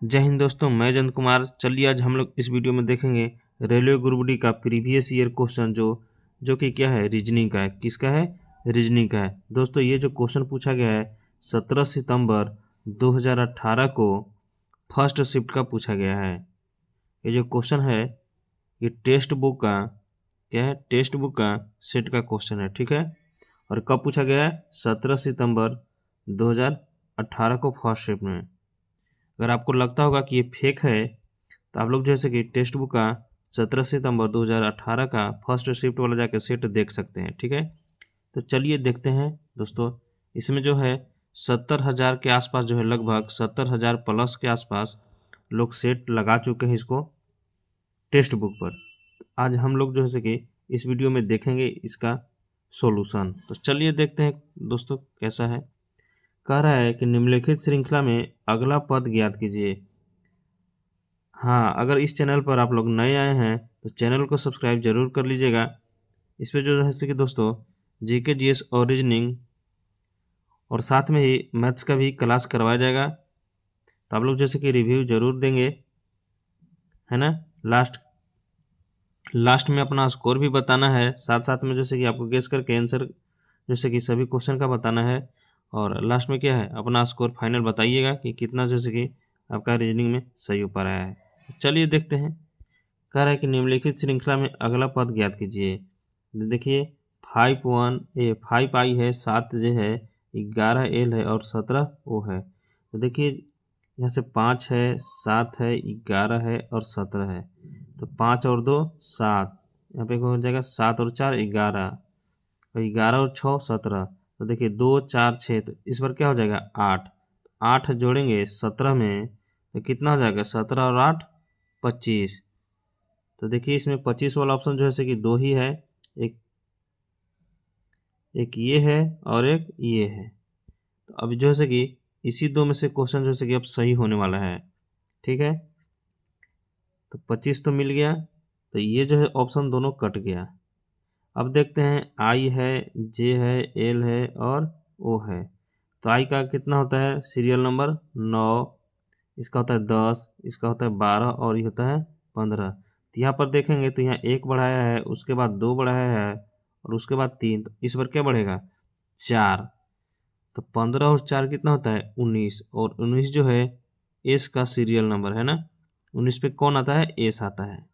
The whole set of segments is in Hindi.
जय हिंद दोस्तों, मैं जयंत कुमार। चलिए आज हम लोग इस वीडियो में देखेंगे रेलवे ग्रुप डी का प्रीवियस ईयर क्वेश्चन जो कि क्या है, रीजनिंग का है। किसका है? रीजनिंग का है। दोस्तों ये जो क्वेश्चन पूछा गया है 17 सितंबर 2018 को फर्स्ट शिफ्ट का पूछा गया है। ये जो क्वेश्चन है ये टेक्स्ट बुक का क्या है, टेक्स्ट बुक का सेट का क्वेश्चन है, ठीक है। और कब पूछा गया है? 17 सितंबर 2018 को फर्स्ट शिफ्ट में। अगर आपको लगता होगा कि ये फेक है तो आप लोग जैसे कि टेक्स्ट बुक का 17 सितंबर 2018 का फर्स्ट शिफ्ट वाला जाके सेट देख सकते हैं, ठीक है। तो चलिए देखते हैं दोस्तों। इसमें जो है 70,000 के आसपास जो है, लगभग 70,000 प्लस के आसपास लोग सेट लगा चुके हैं इसको टेक्स्ट बुक पर। आज हम लोग जो है कि इस वीडियो में देखेंगे इसका सॉल्यूशन। तो चलिए देखते हैं दोस्तों कैसा है। कह रहा है कि निम्नलिखित श्रृंखला में अगला पद ज्ञात कीजिए। हाँ, अगर इस चैनल पर आप लोग नए आए हैं तो चैनल को सब्सक्राइब जरूर कर लीजिएगा। इस पर जो है कि दोस्तों जीके जीएस और रीजनिंग और साथ में ही मैथ्स का भी क्लास करवाया जाएगा। तो आप लोग जैसे कि रिव्यू जरूर देंगे, है ना। लास्ट में अपना स्कोर भी बताना है, साथ साथ में जैसे कि आपको गेस करके आंसर जैसे कि सभी क्वेश्चन का बताना है। और लास्ट में क्या है, अपना स्कोर फाइनल बताइएगा कि कितना जैसे कि आपका रीजनिंग में सही हो पा रहा है। चलिए देखते हैं। कह रहा है कि निम्नलिखित श्रृंखला में अगला पद ज्ञात कीजिए। देखिए 5 आई है, 7 जो है, 11 एल है और 17 ओ है। तो देखिए यहाँ से 5 है, 7 है, 11 है और 17 है। तो 5 और 2 7, यहाँ पे हो जाएगा 7 और 4 11 और 11 और 6 17। तो देखिए 2 4 6, तो इस बार क्या हो जाएगा 8। 8 जोड़ेंगे 17 में तो कितना हो जाएगा, 17 और 8 25। तो देखिए इसमें 25 वाला ऑप्शन जो है कि दो ही है, एक एक ये है और एक ये है। तो अभी जो है कि इसी दो में से क्वेश्चन जो है कि अब सही होने वाला है, ठीक है। तो 25 तो मिल गया, तो ये जो है ऑप्शन दोनों कट गया। अब देखते हैं आई है, जे है, एल है और ओ है। तो आई का कितना होता है, सीरियल नंबर 9, इसका होता है 10, इसका होता है 12 और ये होता है 15। तो यहाँ पर देखेंगे तो यहाँ 1 बढ़ाया है, उसके बाद 2 बढ़ाया है और उसके बाद 3। तो इस बार क्या बढ़ेगा 4। तो 15 और 4 कितना होता है 19, और 19 जो है एस का सीरियल नंबर है ना। 19 पे कौन आता है, एस आता है।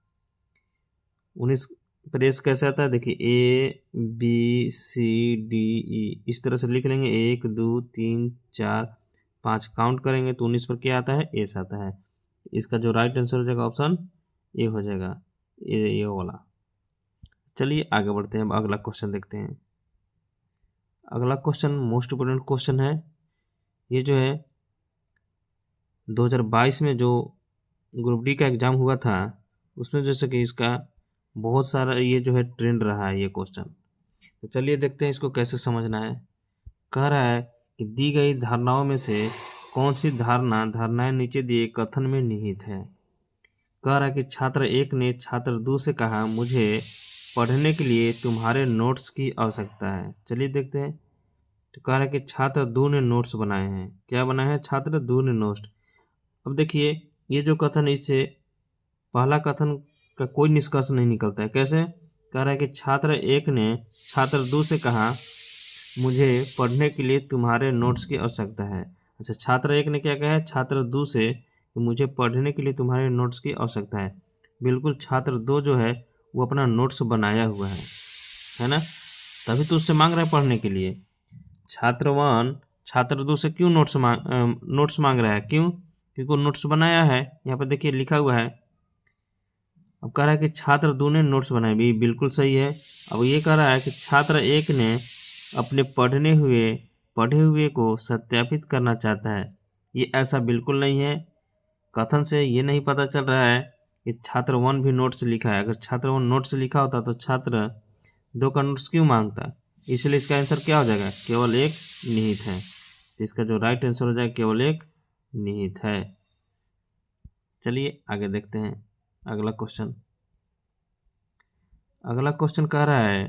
19 पर एस कैसे आता है, देखिए A B C D E, इस तरह से लिख लेंगे 1 2 3 4 5 काउंट करेंगे तो 19 पर क्या आता है, एस आता है। इसका जो राइट आंसर हो जाएगा ऑप्शन ए हो जाएगा, ये वाला। चलिए आगे बढ़ते हैं, अब अगला क्वेश्चन देखते हैं। अगला क्वेश्चन मोस्ट इम्पोर्टेंट क्वेश्चन है। ये जो है 2022 में जो ग्रुप डी का एग्ज़ाम हुआ था उसमें जैसे कि इसका बहुत सारा ये जो है ट्रेंड रहा है ये क्वेश्चन। तो चलिए देखते हैं इसको कैसे समझना है। कह रहा है कि दी गई धारणाओं में से कौन सी धारणाएं नीचे दिए कथन में निहित है। कह रहा है कि छात्र 1 ने छात्र 2 से कहा, मुझे पढ़ने के लिए तुम्हारे नोट्स की आवश्यकता है। चलिए देखते हैं। तो कह रहा है कि छात्र 2 ने नोट्स बनाए हैं। क्या बनाए हैं, छात्र 2 ने नोट्स। अब देखिए ये जो कथन, इससे पहला कथन का कोई निष्कर्ष नहीं निकलता है। कैसे? कह रहा है कि छात्र 1 ने छात्र 2 से कहा, मुझे पढ़ने के लिए तुम्हारे नोट्स की आवश्यकता है। अच्छा, छात्र 1 ने क्या कहा है, छात्र 2 से कि मुझे पढ़ने के लिए तुम्हारे नोट्स की आवश्यकता है। बिल्कुल छात्र 2 जो है वो अपना नोट्स बनाया हुआ है ना, तभी तो उससे मांग रहा है पढ़ने के लिए। छात्र 1 छात्र 2 से क्यों नोट्स मांग रहा है, क्यों? क्योंकि वो नोट्स बनाया है। यहाँ पर देखिए लिखा हुआ है। अब कह रहा है कि छात्र 2 ने नोट्स बनाए, भी बिल्कुल सही है। अब ये कह रहा है कि छात्र 1 ने अपने पढ़े हुए को सत्यापित करना चाहता है। ये ऐसा बिल्कुल नहीं है। कथन से ये नहीं पता चल रहा है कि छात्र 1 भी नोट्स लिखा है। अगर छात्र 1 नोट्स लिखा होता तो छात्र 2 का नोट्स क्यों मांगता। इसलिए इसका आंसर क्या हो जाएगा, केवल एक निहित है। तो इसका जो राइट आंसर हो जाएगा केवल एक निहित है। चलिए आगे देखते हैं अगला क्वेश्चन। अगला क्वेश्चन कह रहा है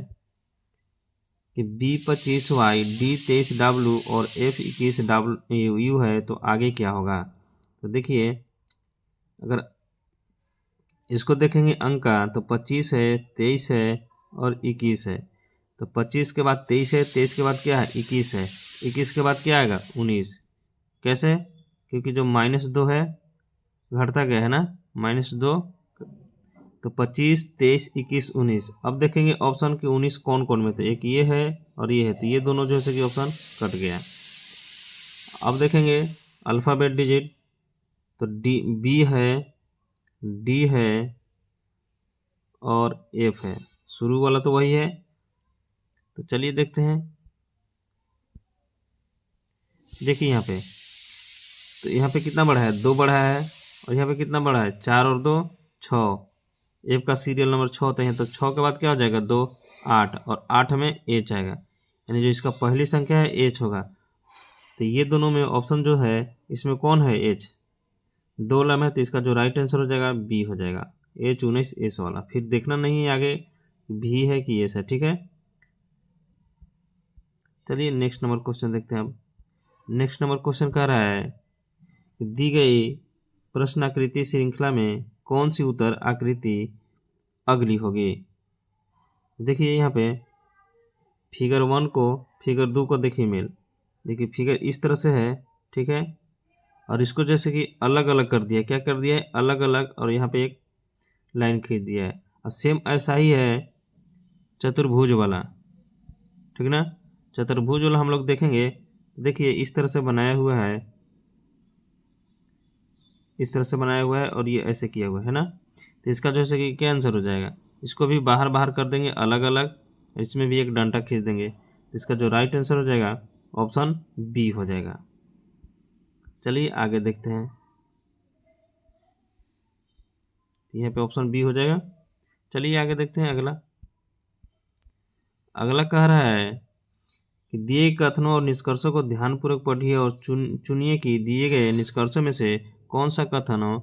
कि B25Y D23W और F21W है, तो आगे क्या होगा। तो देखिए अगर इसको देखेंगे अंक का तो 25 है, 23 है और 21 है। तो 25 के बाद 23 है, 23 के बाद क्या है 21 है, 21 के बाद क्या आएगा 19। कैसे? क्योंकि जो -2 है घटता गया है ना, -2। तो 25, 23, 21, 19। अब देखेंगे ऑप्शन के 19 कौन कौन में थे, एक ये है और ये है, तो ये दोनों जो है कि ऑप्शन कट गया। अब देखेंगे अल्फ़ाबेट डिजिट, तो डी बी है, डी है और एफ है। शुरू वाला तो वही है। तो चलिए देखते हैं। देखिए यहाँ पे, तो यहाँ पे कितना बढ़ा है 2 बढ़ा है, और यहाँ पे कितना बढ़ा है 4 और 2 6। एफ का सीरियल नंबर 6 होते हैं, तो 6 के बाद क्या हो जाएगा 2 8, और 8 में एच आएगा, यानी जो इसका पहली संख्या है एच होगा। तो ये दोनों में ऑप्शन जो है इसमें कौन है एच, 2 लम है, तो इसका जो राइट आंसर हो जाएगा बी हो जाएगा, एच 19 एस वाला। फिर देखना नहीं है आगे भी है कि एस है, ठीक है। चलिए नेक्स्ट नंबर क्वेश्चन देखते हैं। अब नेक्स्ट नंबर क्वेश्चन कह रहा है कि दी गई प्रश्न आकृति श्रृंखला में कौन सी उत्तर आकृति अगली होगी। देखिए यहाँ पे फिगर 1 को फिगर 2 को देखिए मेल, देखिए फिगर इस तरह से है, ठीक है, और इसको जैसे कि अलग अलग कर दिया, क्या कर दिया है अलग अलग, और यहाँ पे एक लाइन खींच दिया है। और सेम ऐसा ही है चतुर्भुज वाला, ठीक ना। चतुर्भुज वाला हम लोग देखेंगे, देखिए इस तरह से बनाया हुआ है, इस तरह से बनाया हुआ है, और ये ऐसे किया हुआ है ना। तो इसका जो है कि क्या आंसर हो जाएगा, इसको भी बाहर बाहर कर देंगे अलग अलग, इसमें भी एक डंडा खींच देंगे, तो इसका जो राइट आंसर हो जाएगा ऑप्शन बी हो जाएगा। चलिए आगे देखते हैं। यहाँ पे ऑप्शन बी हो जाएगा। चलिए आगे देखते हैं अगला। अगला कह रहा है कि दिए कथनों और निष्कर्षों को ध्यानपूर्वक पढ़िए और चुनिए कि दिए गए निष्कर्षों में से कौन सा कथनों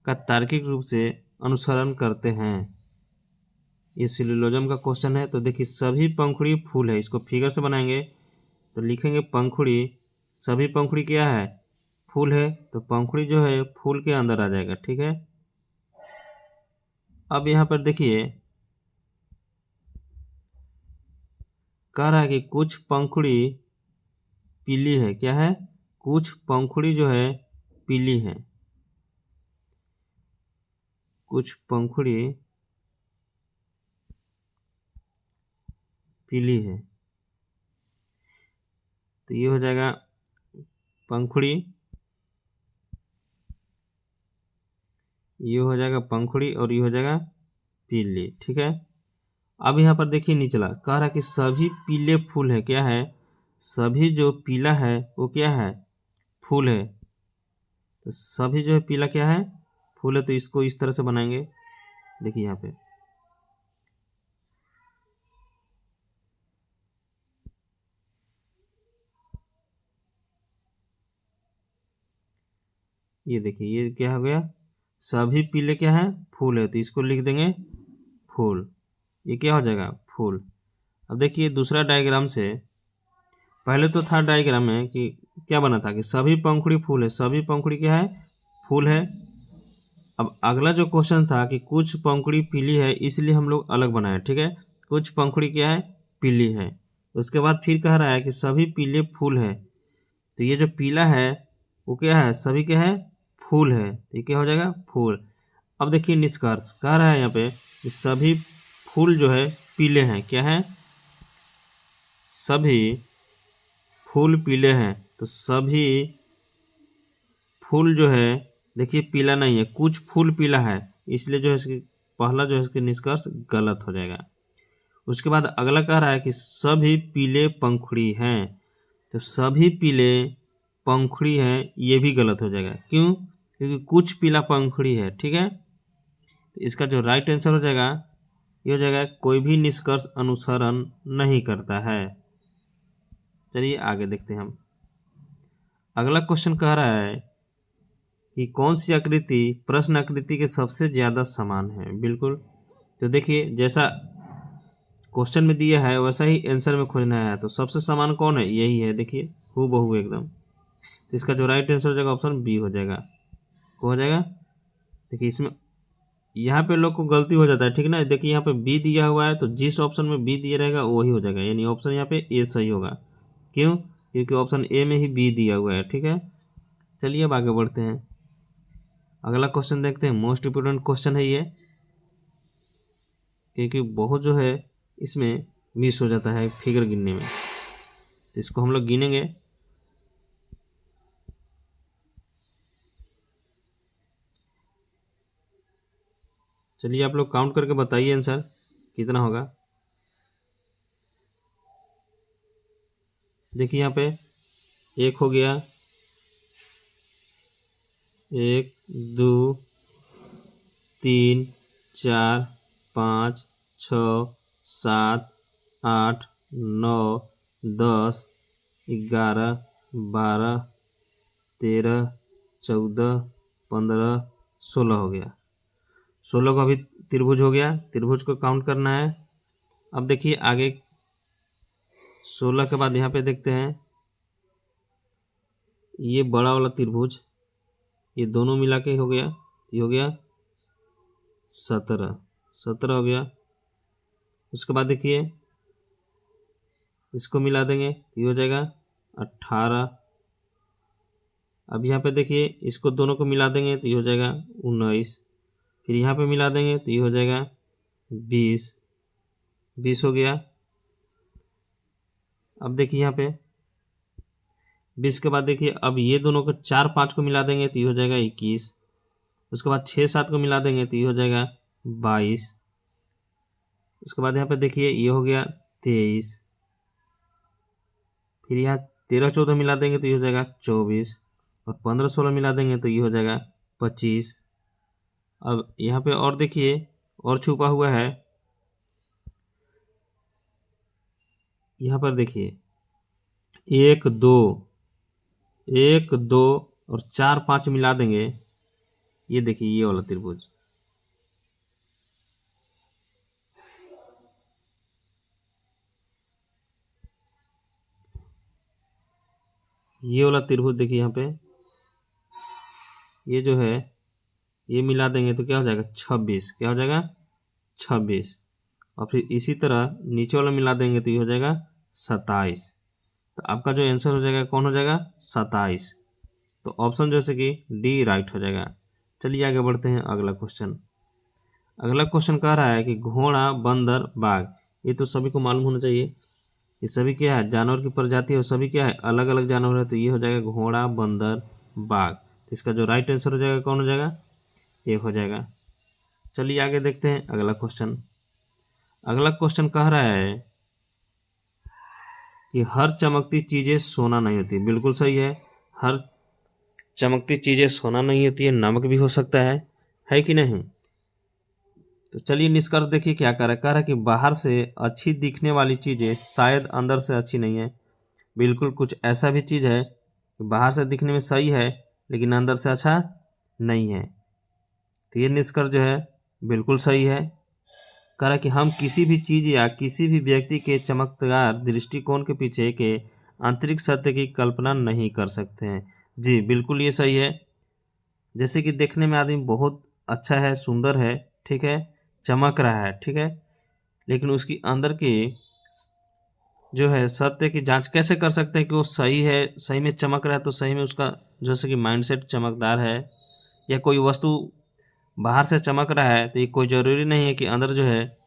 का तार्किक रूप से अनुसरण करते हैं। ये सिलोजिज्म का क्वेश्चन है। तो देखिए सभी पंखुड़ी फूल है, इसको फिगर से बनाएंगे तो लिखेंगे पंखुड़ी, सभी पंखुड़ी क्या है फूल है, तो पंखुड़ी जो है फूल के अंदर आ जाएगा, ठीक है। अब यहाँ पर देखिए कह रहा है कि कुछ पंखुड़ी पीली है, क्या है कुछ पंखुड़ी जो है पीली है, कुछ पंखुड़ी पीली है। तो ये हो जाएगा पंखुड़ी, ये हो जाएगा पंखुड़ी और ये हो जाएगा पीली, ठीक है। अब यहाँ पर देखिए निचला कह रहा है कि सभी पीले फूल है, क्या है सभी जो पीला है वो क्या है फूल है। तो सभी जो है पीला क्या है फूल है, तो इसको इस तरह से बनाएंगे। देखिए यहाँ पे ये देखिए ये क्या हो गया सभी पीले क्या है फूल है, तो इसको लिख देंगे फूल, ये क्या हो जाएगा फूल। अब देखिए दूसरा डायग्राम से, पहले तो था डायग्राम में कि क्या बना था कि सभी पंखुड़ी फूल है, सभी पंखुड़ी क्या है फूल है। अब अगला जो क्वेश्चन था कि कुछ पंखुड़ी पीली है, इसलिए हम लोग अलग बनाए, ठीक है, कुछ पंखुड़ी क्या है पीली है। उसके बाद फिर कह रहा है कि सभी पीले फूल है, तो ये जो पीला है वो क्या है सभी क्या है फूल है, तो ये क्या हो जाएगा फूल। अब देखिए निष्कर्ष कह रहा है यहाँ पे कि सभी फूल जो है पीले हैं, क्या है सभी फूल पीले हैं, तो सभी फूल जो है देखिए पीला नहीं है, कुछ फूल पीला है, इसलिए जो है इसकी पहला जो है इसके निष्कर्ष गलत हो जाएगा। उसके बाद अगला कह रहा है कि सभी पीले पंखुड़ी हैं, तो सभी पीले पंखुड़ी हैं ये भी गलत हो जाएगा, क्यों क्योंकि कुछ पीला पंखुड़ी है, ठीक है। तो इसका जो राइट आंसर हो जाएगा ये हो जाएगा कोई भी निष्कर्ष अनुसरण नहीं करता है। चलिए आगे देखते हैं हम। अगला क्वेश्चन कह रहा है कि कौन सी आकृति प्रश्न आकृति के सबसे ज़्यादा समान है। बिल्कुल, तो देखिए जैसा क्वेश्चन में दिया है वैसा ही आंसर में खोजना है, तो सबसे समान कौन है यही है, देखिए हूबहू एकदम। तो इसका जो राइट आंसर हो जाएगा ऑप्शन बी हो जाएगा, हो जाएगा देखिए इसमें यहाँ पे लोग को गलती हो जाता है, ठीक है ना। देखिए यहाँ पे बी दिया हुआ है, तो जिस ऑप्शन में बी दिया रहेगा वही हो जाएगा, यानी ऑप्शन यहाँ पे ए सही होगा। क्यों? क्योंकि ऑप्शन ए में ही बी दिया हुआ है, ठीक है। चलिए अब आगे बढ़ते हैं, अगला क्वेश्चन देखते हैं। मोस्ट इम्पोर्टेंट क्वेश्चन है ये, क्योंकि बहुत जो है इसमें मिस हो जाता है फिगर गिनने में, तो इसको हम लोग गिनेंगे। चलिए आप लोग काउंट करके बताइए आंसर कितना होगा। देखिए यहाँ पे एक हो गया, 1 2 3 4 5 6 7 8 9 10 11 12 13 14 15 16 हो गया। 16 का अभी त्रिभुज हो गया, त्रिभुज को काउंट करना है। अब देखिए आगे 16 के बाद यहाँ पे देखते हैं ये बड़ा वाला त्रिभुज, ये दोनों मिला के हो गया, तो ये हो गया 17, 17 हो गया। उसके बाद देखिए इसको मिला देंगे तो ये हो जाएगा 18। अब यहाँ पे देखिए इसको दोनों को मिला देंगे तो ये हो जाएगा 19। फिर यहाँ पे मिला देंगे तो ये हो जाएगा 20, 20 हो गया। अब देखिए यहाँ पे 20 के बाद देखिए अब ये दोनों को 4 5 को मिला देंगे तो ये हो जाएगा 21। उसके बाद 6 7 को मिला देंगे तो ये हो जाएगा 22। उसके बाद यहाँ पे देखिए ये हो गया 23। फिर यहाँ 13 14 मिला देंगे तो ये हो जाएगा 24, और 15 16 मिला देंगे तो ये हो जाएगा 25। अब यहाँ पे और देखिए और छुपा हुआ है, यहाँ पर देखिए 1 2 1 2 और 4 5 मिला देंगे, ये देखिए ये वाला त्रिभुज, ये वाला त्रिभुज देखिए यहाँ पे ये जो है ये मिला देंगे तो क्या हो जाएगा 26, क्या हो जाएगा 26। और फिर इसी तरह नीचे वाला मिला देंगे तो ये हो जाएगा 27। तो आपका जो आंसर हो जाएगा कौन हो जाएगा 27। तो ऑप्शन जैसे कि डी राइट हो जाएगा। चलिए आगे बढ़ते हैं, अगला क्वेश्चन। अगला क्वेश्चन कह रहा है कि घोड़ा बंदर बाघ, ये तो सभी को मालूम होना चाहिए, ये सभी क्या है जानवर की प्रजाति है, और सभी क्या है अलग अलग जानवर है, तो ये हो जाएगा घोड़ा बंदर बाघ। तो इसका जो राइट आंसर हो जाएगा कौन हो जाएगा, ए हो जाएगा। चलिए आगे देखते हैं अगला क्वेश्चन। अगला क्वेश्चन कह रहा है कि हर चमकती चीज़ें सोना नहीं होती। बिल्कुल सही है, हर चमकती चीज़ें सोना नहीं होती है, नमक भी हो सकता है कि नहीं। तो चलिए निष्कर्ष देखिए क्या कह रहा है कि बाहर से अच्छी दिखने वाली चीज़ें शायद अंदर से अच्छी नहीं है। बिल्कुल कुछ ऐसा भी चीज़ है कि बाहर से दिखने में सही है लेकिन अंदर से अच्छा नहीं है। तो ये निष्कर्ष जो है बिल्कुल सही है। कह रहा कि हम किसी भी चीज़ या किसी भी व्यक्ति के चमत्कार दृष्टिकोण के पीछे के आंतरिक सत्य की कल्पना नहीं कर सकते हैं। जी बिल्कुल ये सही है। जैसे कि देखने में आदमी बहुत अच्छा है, सुंदर है, ठीक है, चमक रहा है, ठीक है, लेकिन उसकी अंदर की जो है सत्य की जांच कैसे कर सकते हैं कि वो सही है, सही में चमक रहा है, तो सही में उसका जैसे कि माइंडसेट चमकदार है, या कोई वस्तु बाहर से चमक रहा है तो ये कोई ज़रूरी नहीं है कि अंदर जो है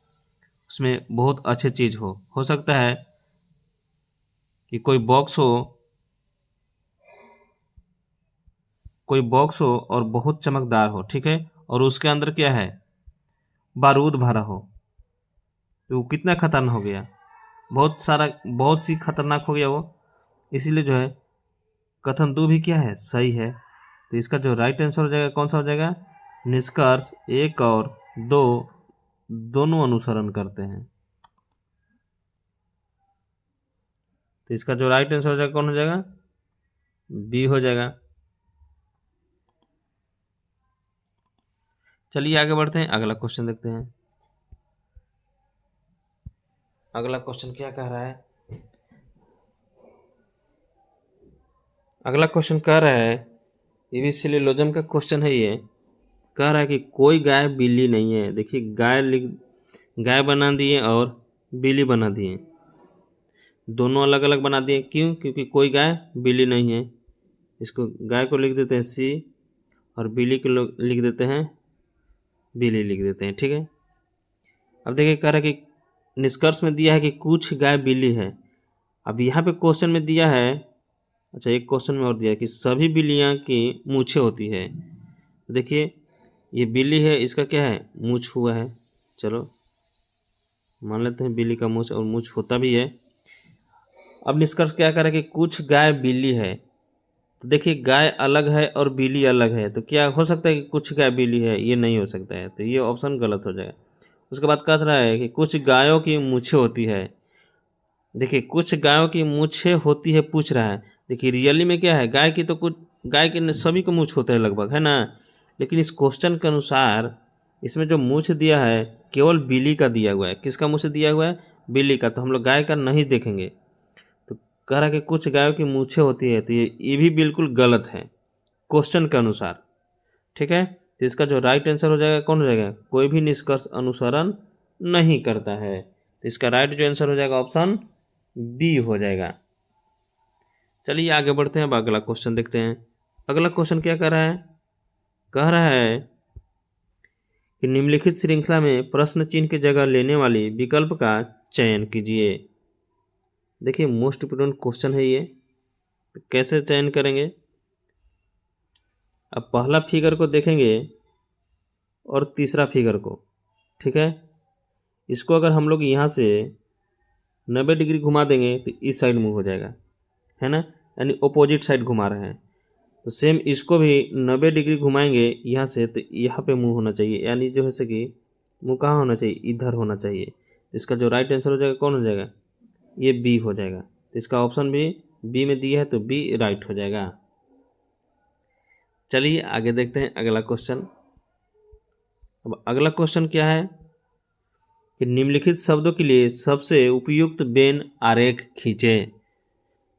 उसमें बहुत अच्छी चीज़ हो सकता है कि कोई बॉक्स हो और बहुत चमकदार हो, ठीक है, और उसके अंदर क्या है बारूद भरा हो, तो वो कितना खतरनाक हो गया, बहुत सी खतरनाक हो गया वो। इसीलिए जो है कथन दो भी क्या है सही है। तो इसका जो राइट आंसर हो जाएगा कौन सा हो जाएगा, निष्कर्ष 1 और 2 दोनों अनुसरण करते हैं। तो इसका जो राइट आंसर हो जाएगा कौन हो जाएगा, बी हो जाएगा। चलिए आगे बढ़ते हैं, अगला क्वेश्चन देखते हैं। अगला क्वेश्चन क्या कह रहा है, अगला क्वेश्चन कह रहा है, ये भी सिलोजिज्म का क्वेश्चन है। ये कह रहा है कि कोई गाय बिल्ली नहीं है। देखिए गाय बना दिए और बिल्ली बना दिए, दोनों अलग अलग बना दिए। क्यों? क्योंकि कोई गाय बिल्ली नहीं है। इसको गाय को लिख देते हैं सी और बिल्ली को लिख देते हैं बिल्ली लिख देते हैं। ठीक है। अब देखिए कह रहा है कि निष्कर्ष में दिया है कि कुछ गाय बिल्ली है। अब यहाँ पे क्वेश्चन में दिया है, अच्छा एक क्वेश्चन में और दिया है कि सभी बिल्लियाँ की मूछें होती है। देखिए ये बिल्ली है, इसका क्या है, मूछ हुआ है। चलो मान लेते हैं बिल्ली का मूछ और मूछ होता भी है। अब निष्कर्ष क्या करे कि कुछ गाय बिल्ली है। तो देखिए गाय अलग है और बिल्ली अलग है, तो क्या हो सकता है कि कुछ गाय बिल्ली है? ये नहीं हो सकता है, तो ये ऑप्शन गलत हो जाएगा। उसके बाद कह रहा है कि कुछ गायों की मूछें होती है। देखिए कुछ गायों की मूछें होती है पूछ रहा है। देखिए रियली में क्या है, गाय की तो कुछ गाय के सभी को मूछ होता है लगभग, है ना। लेकिन इस क्वेश्चन के अनुसार इसमें जो मूछ दिया है केवल बिल्ली का दिया हुआ है। किसका मूछ दिया हुआ है? बिल्ली का। तो हम लोग गाय का नहीं देखेंगे। तो कह रहा है कि कुछ गायों की मूछें होती है, तो ये भी बिल्कुल गलत है क्वेश्चन के अनुसार। ठीक है। तो इसका जो राइट आंसर हो जाएगा कौन हो जाएगा? कोई भी निष्कर्ष अनुसरण नहीं करता है। तो इसका राइट जो आंसर हो जाएगा ऑप्शन बी हो जाएगा। चलिए आगे बढ़ते हैं, अब अगला क्वेश्चन देखते हैं। अगला क्वेश्चन क्या कर रहा है? कह रहा है कि निम्नलिखित श्रृंखला में प्रश्न चिन्ह की जगह लेने वाली विकल्प का चयन कीजिए। देखिए मोस्ट इम्पोर्टेंट क्वेश्चन है ये, तो कैसे चयन करेंगे? अब पहला फिगर को देखेंगे और तीसरा फिगर को। ठीक है। इसको अगर हम लोग यहाँ से 90 डिग्री घुमा देंगे तो इस साइड मूव हो जाएगा, है ना, यानी अपोजिट साइड घुमा रहे हैं। तो सेम इसको भी 90 डिग्री घुमाएंगे यहाँ से, तो यहाँ पे मूव होना चाहिए, यानी जो है कि मुँह कहाँ होना चाहिए? इधर होना चाहिए। तो इसका जो राइट आंसर हो जाएगा कौन हो जाएगा? ये बी हो जाएगा। तो इसका ऑप्शन भी बी में दिया है, तो बी राइट हो जाएगा। चलिए आगे देखते हैं अगला क्वेश्चन। अब अगला क्वेश्चन क्या है कि निम्नलिखित शब्दों के लिए सबसे उपयुक्त वेन आरेख खींचे।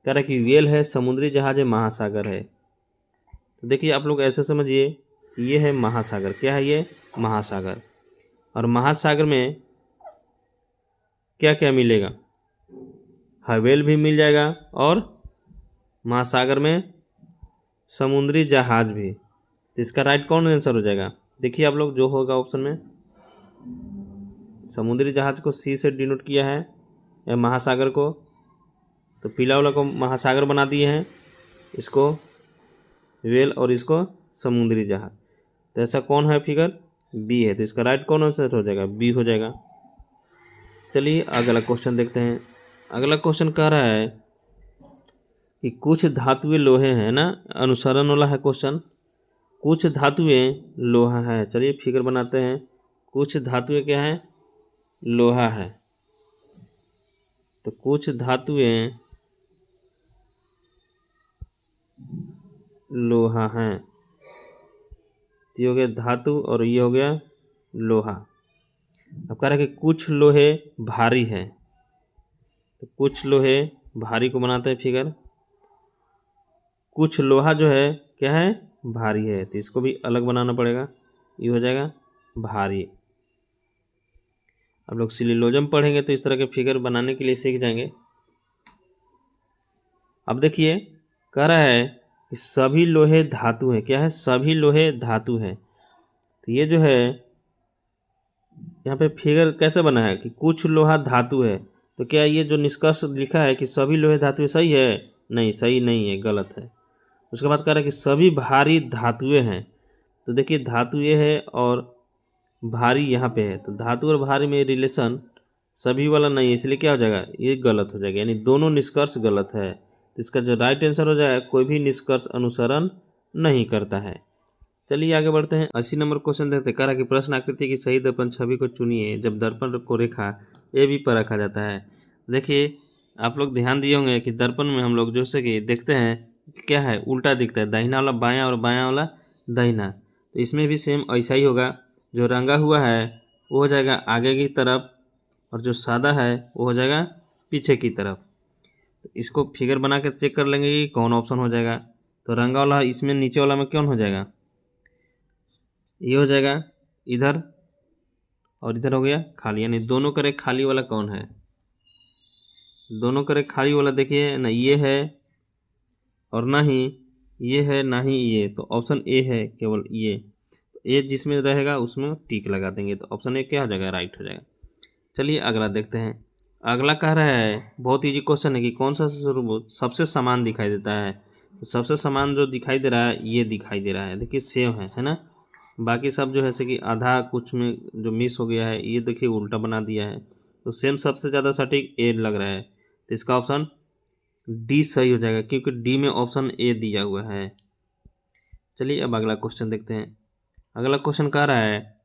कह रहा है कि वेल है, समुद्री जहाज है, महासागर है। तो देखिए आप लोग ऐसे समझिए, ये है महासागर। क्या है ये? महासागर। और महासागर में क्या क्या मिलेगा? हवेल भी मिल जाएगा और महासागर में समुद्री जहाज भी। तो इसका राइट कौन आंसर हो जाएगा? देखिए आप लोग जो होगा ऑप्शन में, समुद्री जहाज को सी से डिनोट किया है या महासागर को, तो पीला वाला को महासागर बना दिए हैं, इसको वेल और इसको समुद्री जहाज। तो ऐसा कौन है फिगर? बी है। तो इसका राइट कौन आंसर हो जाएगा? बी हो जाएगा। चलिए अगला क्वेश्चन देखते हैं। अगला क्वेश्चन कह रहा है कि कुछ धातुएं लोहे हैं ना, अनुसरण वाला है क्वेश्चन। कुछ धातुएं लोहा है। चलिए फिगर बनाते हैं। कुछ धातुएं क्या है? लोहा है। तो कुछ धातुएं लोहा हैं। तो ये हो गया धातु और ये हो गया लोहा। अब कह रहा है कि कुछ लोहे भारी है। तो कुछ लोहे भारी को बनाते हैं फिगर। कुछ लोहा जो है क्या है? भारी है। तो इसको भी अलग बनाना पड़ेगा, ये हो जाएगा भारी। अब लोग सिलिलोजम पढ़ेंगे तो इस तरह के फिगर बनाने के लिए सीख जाएंगे। अब देखिए कह रहा है कि सभी लोहे धातु है। क्या है? सभी लोहे धातु है। तो ये जो है यहाँ पे फिगर कैसे बना है कि कुछ लोहा धातु है। तो क्या ये जो निष्कर्ष लिखा है कि सभी लोहे धातु सही है? नहीं, सही नहीं है, गलत है। उसके बाद कह रहा है कि सभी भारी धातुएं हैं। तो देखिए धातु ये है और भारी यहाँ पे है, तो धातु और भारी में रिलेशन सभी वाला नहीं है, इसलिए क्या हो जाएगा? ये गलत हो जाएगा, यानी दोनों निष्कर्ष गलत है। तो इसका जो राइट आंसर हो जाएगा, कोई भी निष्कर्ष अनुसरण नहीं करता है। चलिए आगे बढ़ते हैं। 80 नंबर क्वेश्चन देखते हैं। कह रहा है कि प्रश्न आकृति की सही दर्पण छवि को चुनिए जब दर्पण को रेखा ए बी पर रखा जाता है। देखिए आप लोग ध्यान दिए होंगे कि दर्पण में हम लोग जैसे कि देखते हैं क्या है, उल्टा दिखता है, दाहिना वाला बायां और बायां वाला दाहिना। तो इसमें भी सेम ऐसा ही होगा। जो रंगा हुआ है वो हो जाएगा आगे की तरफ और जो सादा है वो हो जाएगा पीछे की तरफ। तो इसको फिगर बना के चेक कर लेंगे कि कौन ऑप्शन हो जाएगा। तो रंगा वाला इसमें नीचे वाला में कौन हो जाएगा? ये हो जाएगा इधर, और इधर हो गया खाली, यानी दोनों करे खाली वाला कौन है? दोनों करे खाली वाला देखिए ना, ये है और ना ही ये है, ना ही ये, तो ऑप्शन ए है केवल ये। तो ए जिसमें रहेगा उसमें टिक लगा देंगे, तो ऑप्शन ए क्या हो जाएगा? राइट हो जाएगा। चलिए अगला देखते हैं। अगला कह रहा है, बहुत इजी क्वेश्चन है कि कौन सा चतुर्भुज सबसे समान दिखाई देता है? तो सबसे समान जो दिखाई दे रहा है ये दिखाई दे रहा है, देखिए सेम है ना। बाकी सब जो है कि आधा कुछ में जो मिस हो गया है, ये देखिए उल्टा बना दिया है। तो सेम सबसे ज़्यादा सटीक ए लग रहा है, तो इसका ऑप्शन डी सही हो जाएगा, क्योंकि डी में ऑप्शन ए दिया हुआ है। चलिए अब अगला क्वेश्चन देखते हैं। अगला क्वेश्चन कह रहा है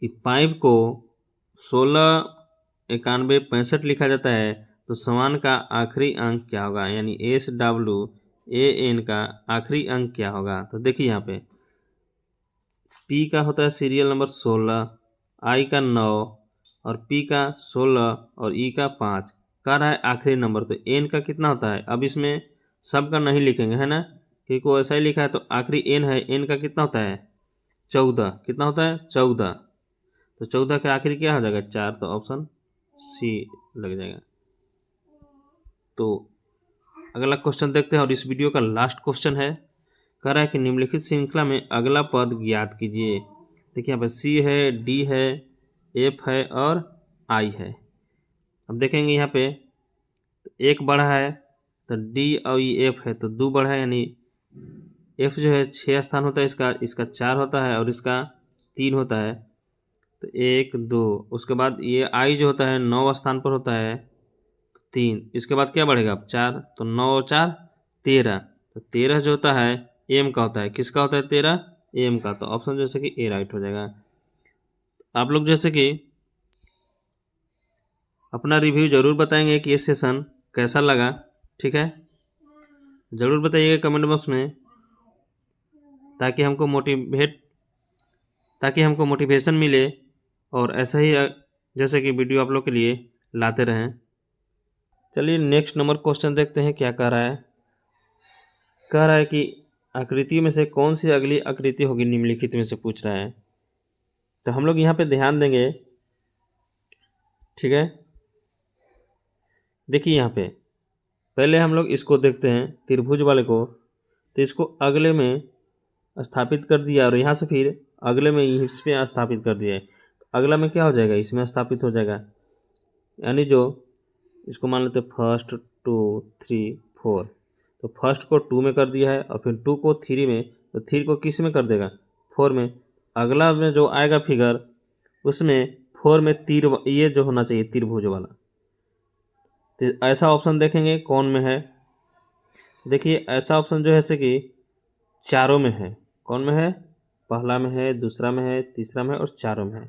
कि पाइप को 169165 लिखा जाता है, तो समान का आखिरी अंक क्या होगा? यानी SWAN का आखिरी अंक क्या होगा? तो देखिए यहाँ पे P का होता है सीरियल नंबर 16, I का 9 और P का 16 और E का 5। कह रहा है आखिरी नंबर, तो N का कितना होता है? अब इसमें सब का नहीं लिखेंगे है ना, क्योंकि वो ऐसा ही लिखा है। तो आखिरी N है, N का कितना होता है? 14। कितना होता है? 14। तो 14 के आखिरी क्या हो जाएगा? 4, तो ऑप्शन सी लग जाएगा। तो अगला क्वेश्चन देखते हैं, और इस वीडियो का लास्ट क्वेश्चन है। कह रहा है कि निम्नलिखित श्रृंखला में अगला पद ज्ञात कीजिए। देखिए यहाँ पर सी है, डी है, एफ है और आई है। अब देखेंगे यहाँ पे तो एक बढ़ा है, तो डी और ये एफ है, तो 2 बढ़ा है, यानी एफ जो है 6 स्थान होता है इसका, इसका 4 होता है और इसका 3 होता है, तो 1 2। उसके बाद ये आई जो होता है 9 स्थान पर होता है, तो 3। इसके बाद क्या बढ़ेगा? अब 4, तो 9 और 4 13। तो 13 जो होता है एम का होता है, किसका होता है? 13 एम का। तो ऑप्शन जैसे कि ए राइट हो जाएगा। आप लोग जैसे कि अपना रिव्यू ज़रूर बताएंगे कि ये सेशन कैसा लगा, ठीक है? ज़रूर बताइएगा कमेंट बॉक्स में, ताकि हमको मोटिवेशन मिले और ऐसा ही जैसे कि वीडियो आप लोग के लिए लाते रहें। चलिए नेक्स्ट नंबर क्वेश्चन देखते हैं क्या कह रहा है। कह रहा है कि आकृतियों में से कौन सी अगली आकृति होगी निम्नलिखित में से, पूछ रहा है। तो हम लोग यहाँ पे ध्यान देंगे, ठीक है? देखिए यहाँ पे पहले हम लोग इसको देखते हैं, त्रिभुज वाले को। तो इसको अगले में स्थापित कर दिया और यहाँ से फिर अगले में इस पे स्थापित कर दिया है। अगला में क्या हो जाएगा? इसमें स्थापित हो जाएगा, यानी जो इसको मान लेते 1 2 3 4। तो फर्स्ट को 2 में कर दिया है और फिर 2 को 3 में, तो 3 को किस में कर देगा? 4 में। अगला में जो आएगा फिगर उसमें 4 में तीर, ये जो होना चाहिए त्रिभुज वाला। तो ऐसा ऑप्शन देखेंगे कौन में है। देखिए ऐसा ऑप्शन जो है जैसे कि चारों में है। कौन में है? पहला में है, दूसरा में है, तीसरा में है और चारों में है।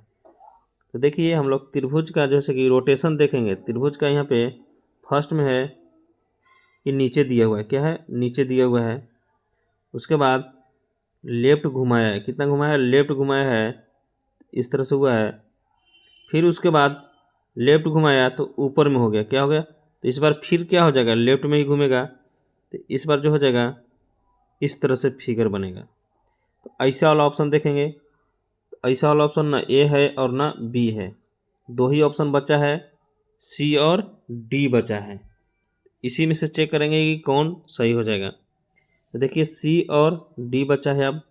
तो देखिए हम लोग त्रिभुज का जैसे कि रोटेशन देखेंगे। त्रिभुज का यहाँ पे फर्स्ट में है कि नीचे दिया हुआ है, क्या है? नीचे दिया हुआ है। उसके बाद लेफ्ट घुमाया है, कितना घुमाया है? लेफ्ट घुमाया है, इस तरह से हुआ है। फिर उसके बाद लेफ्ट घुमाया तो ऊपर में हो गया, क्या हो गया? तो इस बार फिर क्या हो जाएगा? लेफ्ट में ही घूमेगा, तो इस बार जो हो जाएगा इस तरह से फिगर बनेगा। तो ऐसा वाला ऑप्शन देखेंगे, तो ऐसा वाला ऑप्शन ना ए है और ना बी है, 2 ही ऑप्शन बचा है, सी और डी बचा है। इसी में से चेक करेंगे कि कौन सही हो जाएगा। तो देखिए सी और डी बचा है।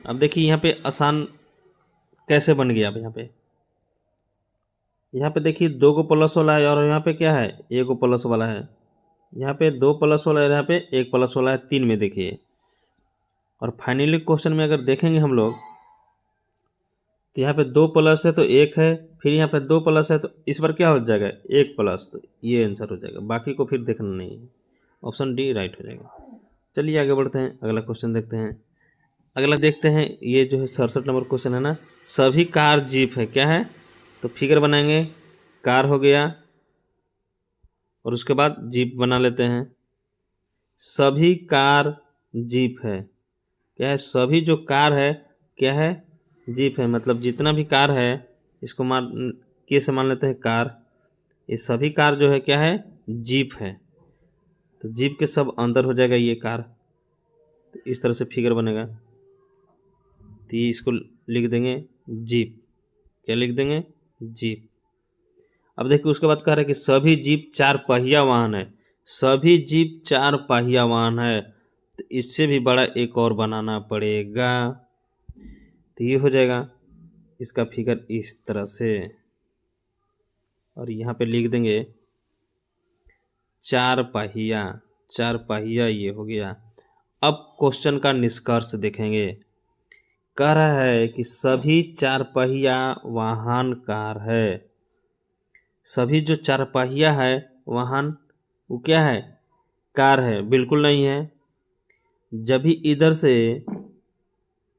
अब देखिए यहाँ पे आसान कैसे बन गया। अब यहाँ पे देखिए 2 को प्लस वाला है और यहाँ पे क्या है? 1 को प्लस वाला है। यहाँ पे 2 प्लस वाला है, यहाँ पे 1 प्लस वाला है, 3 में देखिए। और फाइनली क्वेश्चन में अगर देखेंगे हम लोग, तो यहाँ पे 2 प्लस है तो 1 है, फिर यहाँ पे 2 प्लस है तो इस बार क्या हो जाएगा? 1 प्लस, तो ये आंसर हो जाएगा। बाकी को फिर देखना नहीं है, ऑप्शन डी राइट हो जाएगा। चलिए आगे बढ़ते हैं, अगला क्वेश्चन देखते हैं। अगला देखते हैं, ये जो है 67 नंबर क्वेश्चन है ना। सभी कार जीप है, क्या है? तो फिगर बनाएंगे, कार हो गया और उसके बाद जीप बना लेते हैं। सभी कार जीप है, क्या है? सभी जो कार है क्या है? जीप है। मतलब जितना भी कार है इसको के से मान लेते हैं कार। ये सभी कार जो है क्या है? जीप है। तो जीप के सब अंदर हो जाएगा ये कार। तो इस तरह से फिगर बनेगा। तो ये इसको लिख देंगे जीप। क्या लिख देंगे? जीप। अब देखिए उसके बाद कह रहा है कि सभी जीप 4 पहिया वाहन है। सभी जीप 4 पहिया वाहन है, तो इससे भी बड़ा एक और बनाना पड़ेगा। तो ये हो जाएगा इसका फिगर इस तरह से, और यहाँ पे लिख देंगे 4 पहिया। 4 पहिया ये हो गया। अब क्वेश्चन का निष्कर्ष देखेंगे। कह रहा है कि सभी 4 पहिया वाहन कार है। सभी जो 4 पहिया है वाहन, वो क्या है? कार है? बिल्कुल नहीं है। जब भी इधर से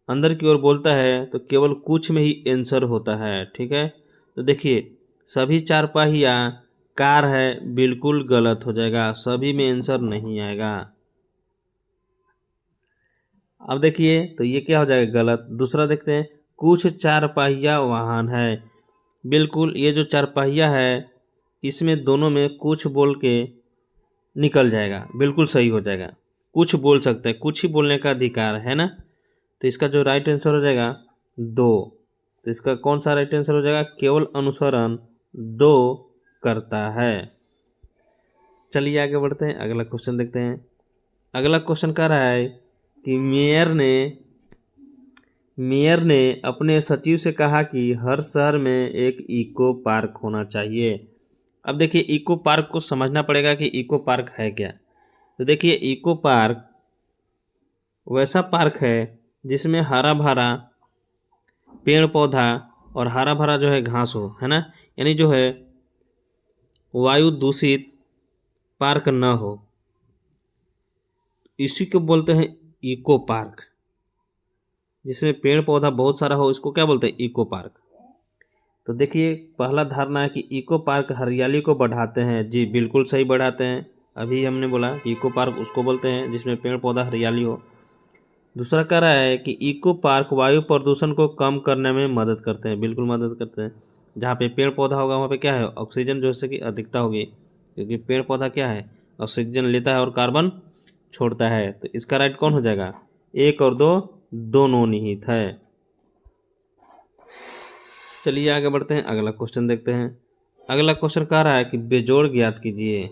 अंदर की ओर बोलता है तो केवल कुछ में ही आंसर होता है। ठीक है, तो देखिए सभी 4 पहिया कार है, बिल्कुल गलत हो जाएगा, सभी में आंसर नहीं आएगा। अब देखिए तो ये क्या हो जाएगा? गलत। दूसरा देखते हैं, कुछ 4 पहिया वाहन है। बिल्कुल, ये जो 4 पहिया है इसमें दोनों में कुछ बोल के निकल जाएगा, बिल्कुल सही हो जाएगा। कुछ बोल सकते हैं, कुछ ही बोलने का अधिकार है ना। तो इसका जो राइट आंसर हो जाएगा 2। तो इसका कौन सा राइट आंसर हो जाएगा? केवल अनुसरण 2 करता है। चलिए आगे बढ़ते हैं, अगला क्वेश्चन देखते हैं। अगला क्वेश्चन कह रहा है कि मेयर ने अपने सचिव से कहा कि हर शहर में एक इको पार्क होना चाहिए। अब देखिए इको पार्क को समझना पड़ेगा कि इको पार्क है क्या। तो देखिए इको पार्क वैसा पार्क है जिसमें हरा भरा पेड़ पौधा और हरा भरा जो है घास हो, है ना। यानी जो है वायु दूषित पार्क न हो, इसी को बोलते हैं इको पार्क। जिसमें पेड़ पौधा बहुत सारा हो, इसको क्या बोलते हैं? Eco park. तो देखिए पहला धारणा है कि इको पार्क हरियाली को बढ़ाते हैं। जी बिल्कुल सही, बढ़ाते हैं। अभी हमने बोला कि इको पार्क उसको बोलते हैं जिसमें पेड़ पौधा हरियाली हो। दूसरा कह रहा है कि इको पार्क वायु प्रदूषण को कम करने में मदद करते हैं। बिल्कुल मदद करते हैं। जहाँ पे पेड़ पौधा होगा वहाँ पे क्या है? ऑक्सीजन जो है कि अधिकता होगी, क्योंकि पेड़ पौधा क्या है? ऑक्सीजन लेता है और कार्बन छोड़ता है। तो इसका राइट कौन हो जाएगा? 1 और 2 दोनों निहित है। चलिए आगे बढ़ते हैं, अगला क्वेश्चन देखते हैं। अगला क्वेश्चन कह रहा है कि बेजोड़ ज्ञात कीजिए।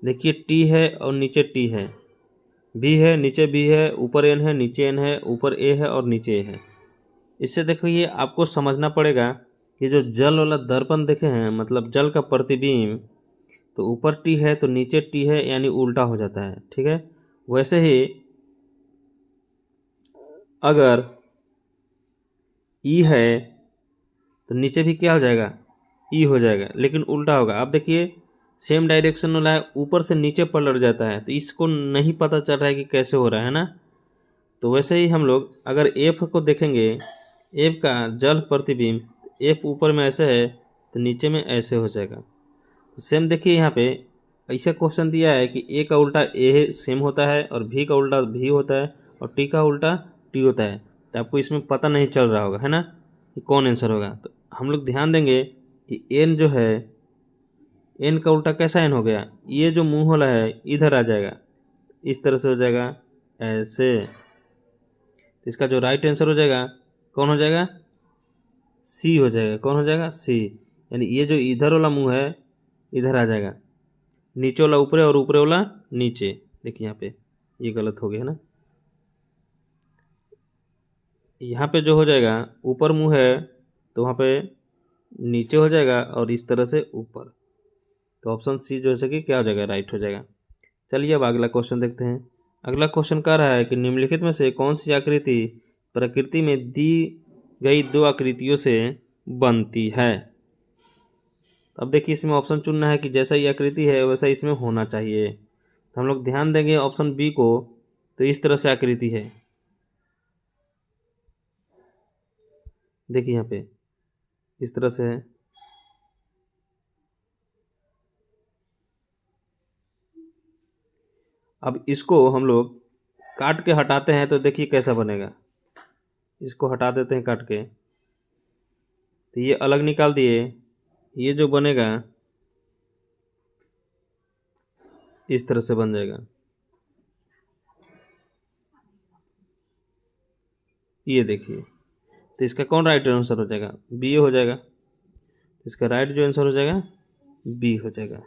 देखिए टी है और नीचे टी है, बी है नीचे बी है, ऊपर एन है नीचे एन है, ऊपर ए है और नीचे ए है। इससे देखो ये आपको समझना पड़ेगा कि जो जल वाला दर्पण देखे हैं, मतलब जल का प्रतिबिंब, तो ऊपर टी है तो नीचे टी है, यानी उल्टा हो जाता है। ठीक है, वैसे ही अगर ई है तो नीचे भी क्या हो जाएगा? ई हो जाएगा, लेकिन उल्टा होगा। आप देखिए सेम डायरेक्शन वाला है, ऊपर से नीचे पलट जाता है, तो इसको नहीं पता चल रहा है कि कैसे हो रहा है ना। तो वैसे ही हम लोग अगर एफ को देखेंगे, एफ का जल प्रतिबिंब, एफ ऊपर में ऐसे है तो नीचे में ऐसे हो जाएगा। तो सेम देखिए यहाँ पे ऐसा क्वेश्चन दिया है कि ए का उल्टा ए सेम होता है, और भी का उल्टा भी होता है, और टी का उल्टा टी होता है। तो आपको इसमें पता नहीं चल रहा होगा, है ना, कि कौन आंसर होगा। तो हम लोग ध्यान देंगे कि एन जो है, एन का उल्टा कैसा एन हो गया? ये जो मुंह वाला है इधर आ जाएगा, इस तरह से हो जाएगा ऐसे। इसका जो राइट आंसर हो जाएगा कौन हो जाएगा? सी हो जाएगा। कौन हो जाएगा? सी। यानी ये जो इधर वाला मुंह है इधर आ जाएगा, नीचे वाला ऊपरे और ऊपरे वाला नीचे। देखिए यहाँ पे ये गलत हो गया है ना। यहाँ पे जो हो जाएगा ऊपर मुंह है तो वहाँ पे नीचे हो जाएगा, और इस तरह से ऊपर। तो ऑप्शन सी जो है कि क्या हो जाएगा? राइट हो जाएगा। चलिए अब अगला क्वेश्चन देखते हैं। अगला क्वेश्चन कह रहा है कि निम्नलिखित में से कौन सी आकृति प्रकृति में दी गई 2 आकृतियों से बनती है। अब देखिए इसमें ऑप्शन चुनना है कि जैसा ये आकृति है वैसा इसमें होना चाहिए। तो हम लोग ध्यान देंगे ऑप्शन बी को, तो इस तरह से आकृति है। देखिए यहाँ पे इस तरह से है। अब इसको हम लोग काट के हटाते हैं तो देखिए कैसा बनेगा। इसको हटा देते हैं काट के, तो ये अलग निकाल दिए। ये जो बनेगा इस तरह से बन जाएगा। ये देखिए, तो इसका कौन राइट आंसर हो जाएगा? बी हो जाएगा। इसका राइट जो आंसर हो जाएगा बी हो जाएगा।